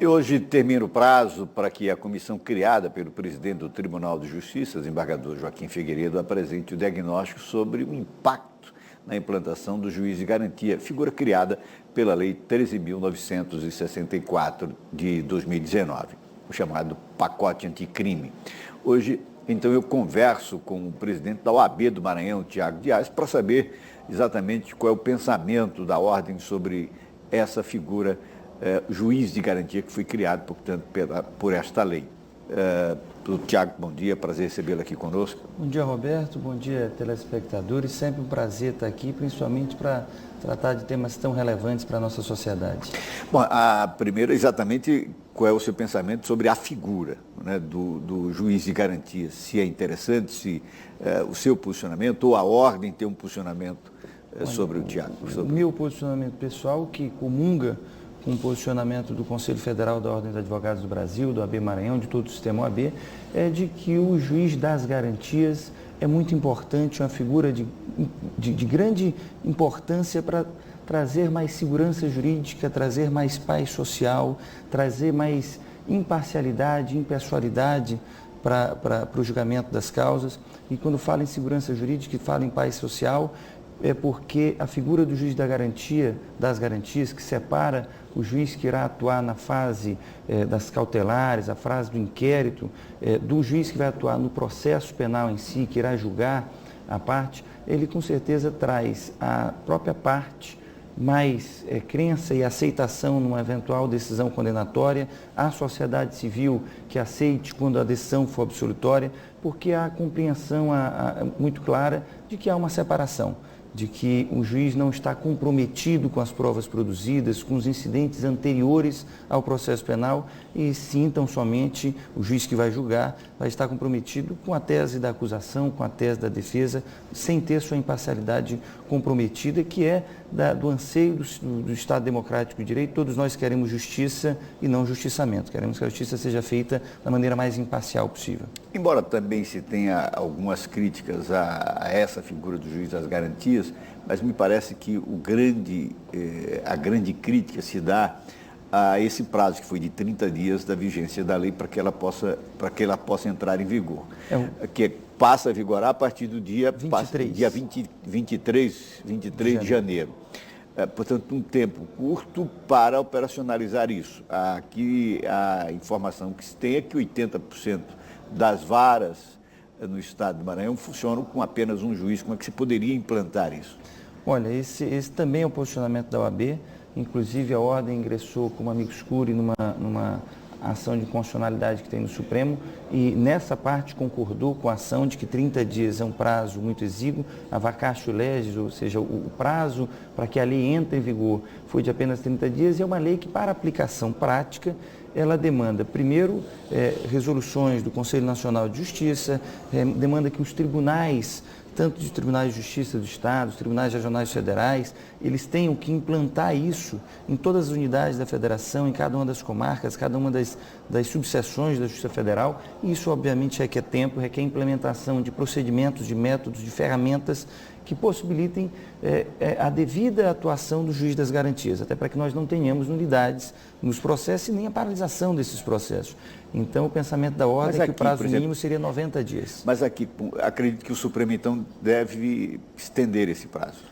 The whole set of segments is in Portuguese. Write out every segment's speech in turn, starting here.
E hoje termina o prazo para que a comissão criada pelo presidente do Tribunal de Justiça, desembargador Joaquim Figueiredo, apresente o diagnóstico sobre o impacto na implantação do juiz de garantia, figura criada pela Lei 13.964 de 2019, o chamado pacote anticrime. Hoje, então, eu converso com o presidente da OAB do Maranhão, Tiago Dias, para saber exatamente qual é o pensamento da ordem sobre essa figura juiz de garantia que foi criado, portanto, por esta lei. Tiago, bom dia, prazer recebê-lo aqui conosco. Bom dia, Roberto, bom dia, telespectadores. Sempre um prazer estar aqui, principalmente para tratar de temas tão relevantes para a nossa sociedade. Bom, a primeira, exatamente, qual é o seu pensamento sobre a figura, né, do juiz de garantia? Se é interessante, se o seu posicionamento ou a ordem tem um posicionamento sobre o Tiago? O meu posicionamento pessoal, que comunga com o posicionamento do Conselho Federal da Ordem dos Advogados do Brasil, do AB Maranhão, de todo o sistema OAB, é de que o juiz das garantias é muito importante, uma figura de grande importância para trazer mais segurança jurídica, trazer mais paz social, trazer mais imparcialidade, impessoalidade para o julgamento das causas. E quando fala em segurança jurídica e fala em paz social, é porque a figura do juiz das garantias, que separa o juiz que irá atuar na fase das cautelares, a fase do inquérito, do juiz que vai atuar no processo penal em si, que irá julgar a parte, ele com certeza traz a própria parte mais crença e aceitação numa eventual decisão condenatória, a sociedade civil que aceite quando a decisão for absolutória, porque há a compreensão muito clara de que há uma separação, de que o juiz não está comprometido com as provas produzidas, com os incidentes anteriores ao processo penal, e sim, tão somente o juiz que vai julgar vai estar comprometido com a tese da acusação, com a tese da defesa, sem ter sua imparcialidade comprometida, que é do anseio do Estado Democrático de Direito. Todos nós queremos justiça e não justiçamento. Queremos que a justiça seja feita da maneira mais imparcial possível. Embora também se tenha algumas críticas a essa figura do juiz das garantias, mas me parece que a grande crítica se dá a esse prazo, que foi de 30 dias da vigência da lei para que ela possa entrar em vigor. Que passa a vigorar a partir do dia 23 de janeiro. Portanto, um tempo curto para operacionalizar isso. Aqui a informação que se tem é que 80% das varas no estado do Maranhão funcionam com apenas um juiz. Como é que se poderia implantar isso? Olha, esse também é o posicionamento da OAB. Inclusive, a ordem ingressou como amicus curiae numa ação de constitucionalidade que tem no Supremo, e nessa parte concordou com a ação de que 30 dias é um prazo muito exíguo, a vacatio legis, ou seja, o prazo para que a lei entre em vigor foi de apenas 30 dias, e é uma lei que, para aplicação prática, ela demanda, primeiro, resoluções do Conselho Nacional de Justiça, demanda que os tribunais, tanto dos tribunais de justiça do Estado, os tribunais regionais federais, eles tenham que implantar isso em todas as unidades da federação, em cada uma das comarcas, cada uma das subseções da Justiça Federal. E isso, obviamente, requer tempo, requer implementação de procedimentos, de métodos, de ferramentas que possibilitem a devida atuação do juiz das garantias, até para que nós não tenhamos nulidades nos processos e nem a paralisação desses processos. Então, o pensamento da ordem é que o prazo mínimo seria 90 dias. Mas aqui, acredito que o Supremo, então, deve estender esse prazo.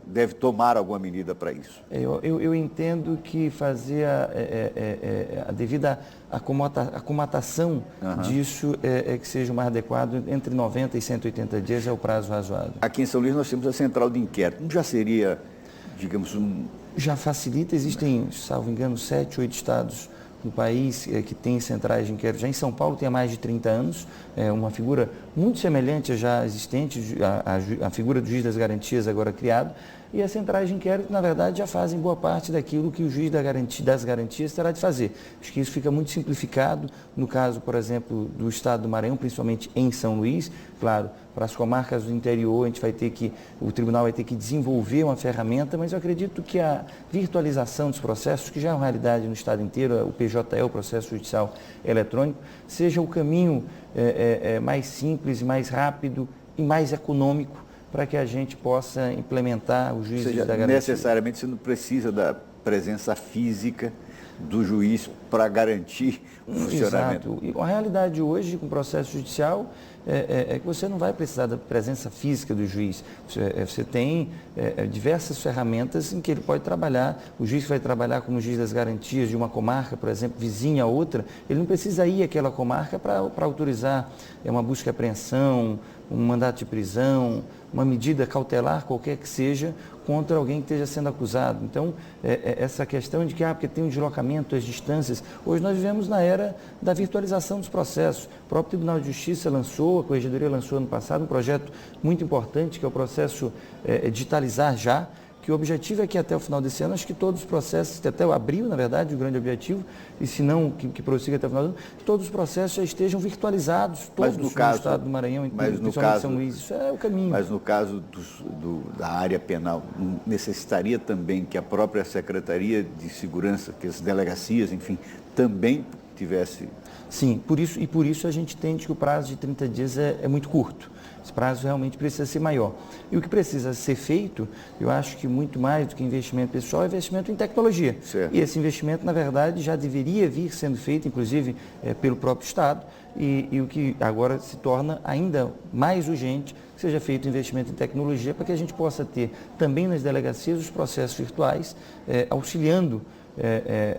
Deve tomar alguma medida para isso. Eu entendo que fazer a devida acomatação disso que seja o mais adequado. Entre 90 e 180 dias é o prazo razoável. Aqui em São Luís nós temos a central de inquérito. Não já seria, digamos, Já facilita, existem, salvo engano, 7, 8 estados no país que tem centrais de inquérito. Já em São Paulo tem há mais de 30 anos, uma figura muito semelhante à já existente, a figura do juiz das garantias agora criado, e as centrais de inquérito, na verdade, já fazem boa parte daquilo que o juiz das garantias terá de fazer. Acho que isso fica muito simplificado no caso, por exemplo, do estado do Maranhão, principalmente em São Luís. Claro, para as comarcas do interior, o tribunal vai ter que desenvolver uma ferramenta, mas eu acredito que a virtualização dos processos, que já é uma realidade no estado inteiro, o PJE, o processo judicial eletrônico, seja o caminho mais simples, mais rápido e mais econômico para que a gente possa implementar o juízo da garantia. Necessariamente você não precisa da presença física do juiz para garantir o funcionamento. Exato. E a realidade hoje, com o processo judicial, é que você não vai precisar da presença física do juiz. Você tem diversas ferramentas em que ele pode trabalhar. O juiz vai trabalhar como juiz das garantias de uma comarca, por exemplo, vizinha a outra. Ele não precisa ir àquela comarca para autorizar uma busca e apreensão, um mandato de prisão, uma medida cautelar, qualquer que seja, contra alguém que esteja sendo acusado. Então, essa questão de que, porque tem um deslocamento, as distâncias, hoje nós vivemos na era da virtualização dos processos. O próprio Tribunal de Justiça lançou, a Corregedoria lançou ano passado um projeto muito importante, que é o processo Digitalizar Já, que o objetivo é que até o final desse ano, acho que todos os processos, até o abril, na verdade, o grande objetivo, e se não, que prossiga até o final do ano, todos os processos já estejam virtualizados, todos no estado do Maranhão, principalmente São Luís. Isso é o caminho. Mas no caso da área penal, necessitaria também que a própria Secretaria de Segurança, que as delegacias, enfim, também tivesse... Sim, por isso a gente entende que o prazo de 30 dias é muito curto. Esse prazo realmente precisa ser maior. E o que precisa ser feito, eu acho que muito mais do que investimento pessoal, é investimento em tecnologia. Certo. E esse investimento, na verdade, já deveria vir sendo feito, inclusive, pelo próprio Estado, e o que agora se torna ainda mais urgente, que seja feito investimento em tecnologia, para que a gente possa ter também nas delegacias os processos virtuais, auxiliando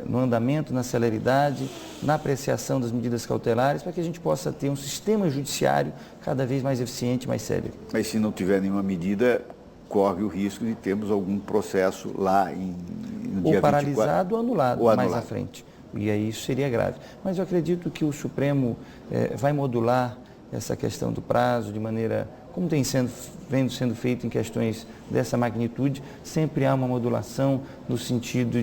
no andamento, na celeridade, na apreciação das medidas cautelares, para que a gente possa ter um sistema judiciário cada vez mais eficiente, mais sério. Mas se não tiver nenhuma medida, corre o risco de termos algum processo lá no dia 24. Ou paralisado ou anulado mais à frente. E aí isso seria grave. Mas eu acredito que o Supremo vai modular essa questão do prazo de maneira, como vem sendo feito em questões dessa magnitude, sempre há uma modulação no sentido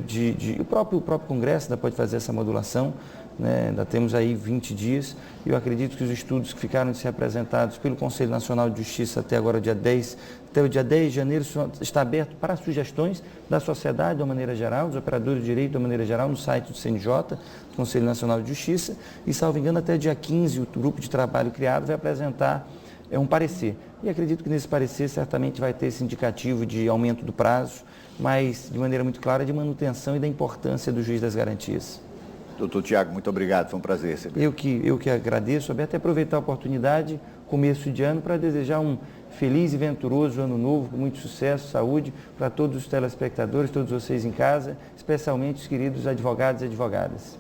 o próprio Congresso ainda pode fazer essa modulação, né? Ainda temos aí 20 dias, e eu acredito que os estudos que ficaram de ser apresentados pelo Conselho Nacional de Justiça até agora, até o dia 10 de janeiro, está aberto para sugestões da sociedade de uma maneira geral, dos operadores de direito de uma maneira geral, no site do CNJ, do Conselho Nacional de Justiça, e, salvo engano, até dia 15, o grupo de trabalho criado vai apresentar um parecer. E acredito que nesse parecer certamente vai ter esse indicativo de aumento do prazo, mas de maneira muito clara de manutenção e da importância do juiz das garantias. Doutor Tiago, muito obrigado, foi um prazer receber. Eu que agradeço, até aproveitar a oportunidade, começo de ano, para desejar um feliz e venturoso ano novo, com muito sucesso, saúde, para todos os telespectadores, todos vocês em casa, especialmente os queridos advogados e advogadas.